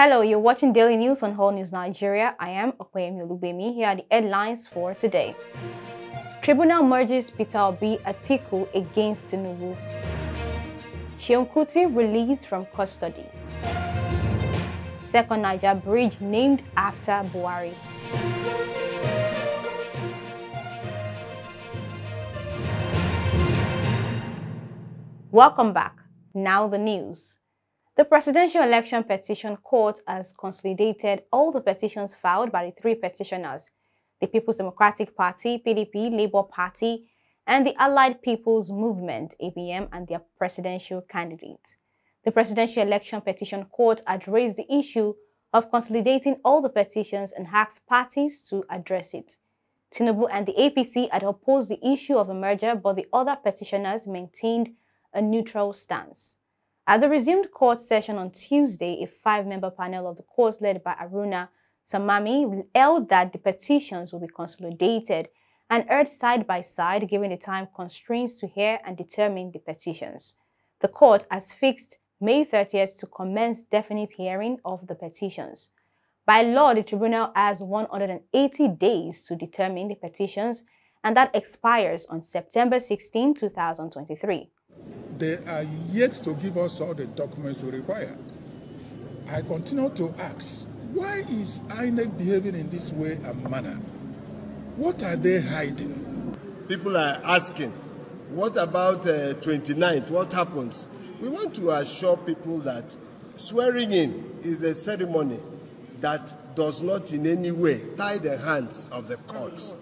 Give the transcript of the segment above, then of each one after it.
Hello, you're watching Daily News on Allnews Nigeria. I am Okoyemi Olubemi. Here are the headlines for today. Tribunal merges Peter Obi ATIKU against TINUBU. KUTI released from custody. Second Niger bridge named after Buhari. Welcome back. Now the news. The Presidential Election Petition Court has consolidated all the petitions filed by the three petitioners, the People's Democratic Party, PDP, Labour Party, and the Allied People's Movement, APM, and their presidential candidates. The Presidential Election Petition Court had raised the issue of consolidating all the petitions and asked parties to address it. TINUBU and the APC had opposed the issue of a merger, but the other petitioners maintained a neutral stance. At the resumed court session on Tuesday, a five-member panel of the court led by Aruna Samami held that the petitions will be consolidated and heard side by side, given the time constraints to hear and determine the petitions. The court has fixed May 30th to commence definite hearing of the petitions. By law, the tribunal has 180 days to determine the petitions, and that expires on September 16, 2023. They are yet to give us all the documents we require. I continue to ask, why is INEC behaving in this way and manner? What are they hiding? People are asking, what about 29th? What happens? We want to assure people that swearing in is a ceremony that does not in any way tie the hands of the courts.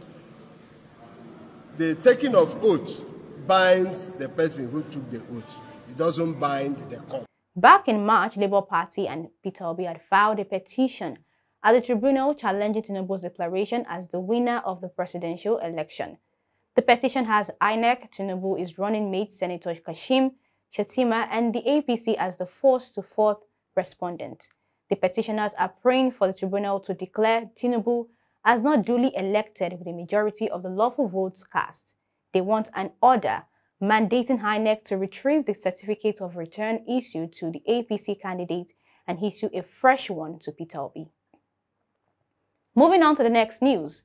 The taking of oath binds the person who took the oath. It doesn't bind the court. Back in March, Labour Party and Peter Obi had filed a petition at the tribunal challenging TINUBU's declaration as the winner of the presidential election. The petition has INEC, TINUBU is running mate Senator Kashim Shettima, and the APC as the first to fourth respondent. The petitioners are praying for the tribunal to declare TINUBU as not duly elected with a majority of the lawful votes cast. They want an order mandating INEC to retrieve the certificate of return issued to the APC candidate and issue a fresh one to Peter Obi. Moving on to the next news.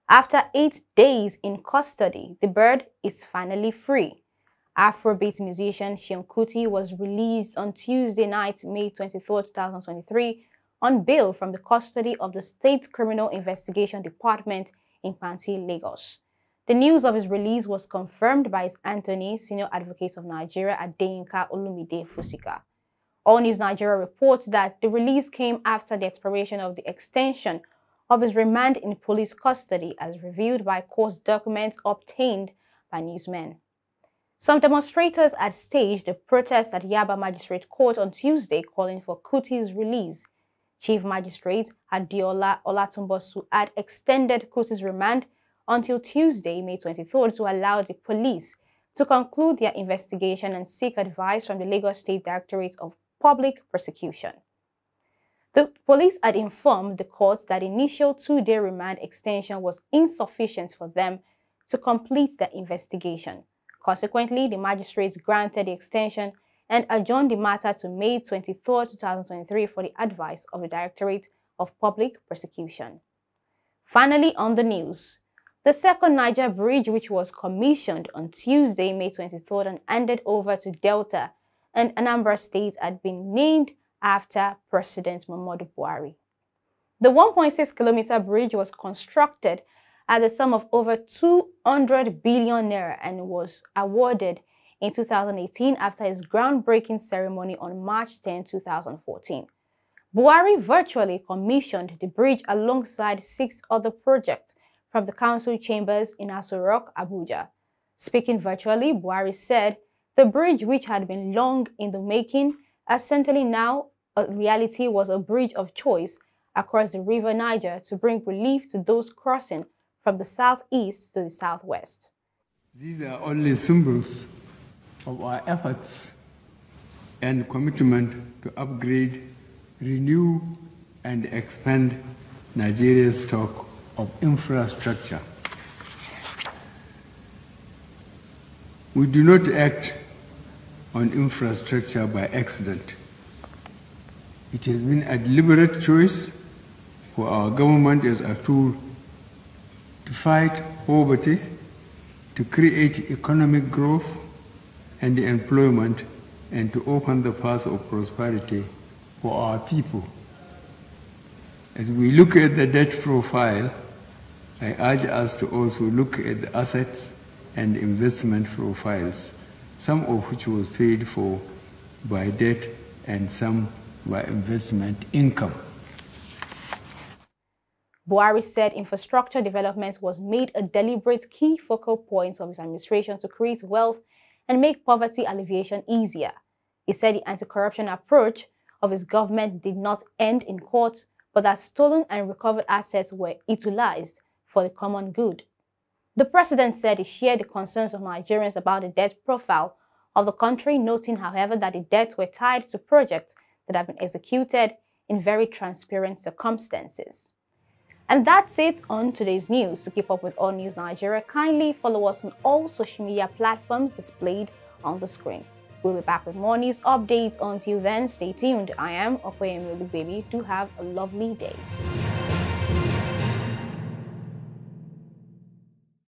After 8 days in custody, the bird is finally free. Afrobeat musician KUTI was released on Tuesday night, May 23, 2023, on bail from the custody of the State Criminal Investigation Department in Panti, Lagos. The news of his release was confirmed by his attorney, Senior Advocate of Nigeria, Adeyinka Olumide Fusika. Allnews Nigeria reports that the release came after the expiration of the extension of his remand in police custody, as reviewed by court documents obtained by newsmen. Some demonstrators had staged a protest at Yaba Magistrate Court on Tuesday calling for KUTI's release. Chief Magistrate Adiola Olatunbosu had extended KUTI's remand until Tuesday, May 23rd, to allow the police to conclude their investigation and seek advice from the Lagos State Directorate of Public Prosecution. The police had informed the courts that the initial 2-day remand extension was insufficient for them to complete their investigation. Consequently, the magistrates granted the extension and adjourned the matter to May 23, 2023 for the advice of the Directorate of Public Prosecution. Finally, on the news. The second Niger bridge, which was commissioned on Tuesday, May 23rd, and handed over to Delta and Anambra State, had been named after President Muhammadu Buhari. The 1.6-kilometer bridge was constructed at the sum of over 200 billion naira and was awarded in 2018 after his groundbreaking ceremony on March 10, 2014. Buhari virtually commissioned the bridge alongside 6 other projects from the council chambers in Aso Rock, Abuja. Speaking virtually, Buhari said the bridge, which had been long in the making, essentially now a reality, was a bridge of choice across the river Niger to bring relief to those crossing from the southeast to the southwest. These are only symbols of our efforts and commitment to upgrade, renew, and expand Nigeria's stock of infrastructure. We do not act on infrastructure by accident. It has been a deliberate choice for our government as a tool to fight poverty, to create economic growth and employment, and to open the path of prosperity for our people. As we look at the debt profile, I urge us to also look at the assets and investment profiles, some of which was paid for by debt and some by investment income. Buhari said infrastructure development was made a deliberate key focal point of his administration to create wealth and make poverty alleviation easier. He said the anti-corruption approach of his government did not end in court, but that stolen and recovered assets were utilized for the common good. The president said he shared the concerns of Nigerians about the debt profile of the country, noting, however, that the debts were tied to projects that have been executed in very transparent circumstances. And that's it on today's news. To keep up with All News Nigeria, kindly follow us on all social media platforms displayed on the screen. We'll be back with more news updates. Until then, stay tuned. I am Okoyemi Baby. Do have a lovely day.